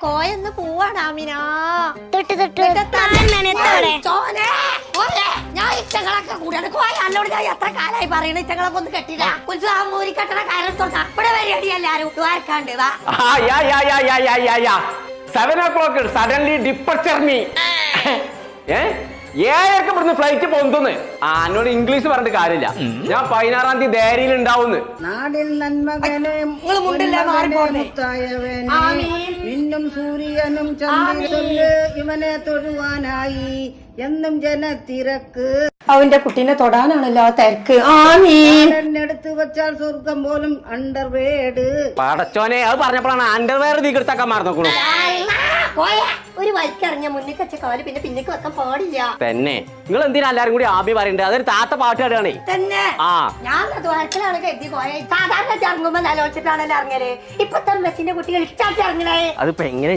കോയൊന്ന് പോവാണ് ആമിന. ഞാൻ ഇറ്റങ്ങളൊക്കെ കൂടിയാണ് കോയ എന്നോട് ഞാൻ എത്ര കാലായി പറയണ ഇറ്റങ്ങളൊക്കെ ഒന്ന് കെട്ടില്ല മൂരി കെട്ടണ കാലത്തോട്ട് അപ്പടെ പരിപാടി എല്ലാരും ആർക്കാണ്ട് വാ 7 o'clock suddenly departure me. 7 ഇവിടുന്ന് ഫ്ലൈറ്റ് പോകുന്നു. എന്നോട് ഇംഗ്ലീഷ് പറഞ്ഞിട്ട് കാര്യമില്ല. ഞാൻ 16-ാം തീയതി ദേരിയിൽ ഉണ്ടാവുന്നു. നാടിൽ നന്മകനും മിന്നും സൂര്യനും ചന്ദ്രന് ഇവനെ തൊഴുവാനായി എന്നും ജനത്തിരക്ക്. അവന്റെ കുട്ടീനെ തൊടാനാണല്ലോ തിരക്ക്. എടുത്തു വെച്ചാൽ സ്വർഗം പോലും അണ്ടർവേഡ്. പടച്ചോനെ അത് പറഞ്ഞപ്പോഴാണ് അണ്ടർവെയർ തീർത്താക്കാൻ മറന്നു. ഒരു വൈക്കിറങ്ങിയ മുന്നിൽ വെച്ച കാല് പിന്നെ പിന്നേക്ക് വെക്കാൻ പാടില്ല. തന്നെ നിങ്ങൾ എന്തിനാ എല്ലാരും കൂടി ആബി പറയണ്ടേ? അതൊരു താത്ത പാട്ട് പാടുകയാണേ. തന്നെ ഞാൻ ദ്വാരത്തിലാണ് കരുതി പോയ. സാധാരണ ഇറങ്ങുമ്പോ നിലവിളിച്ചിട്ടാണല്ലോ ഇറങ്ങല്. ഇപ്പത്തെ മെച്ചിന്റെ കുട്ടികൾ ഇഷ്ടമാക്കി ഇറങ്ങണേ. അതിപ്പോ എങ്ങനെ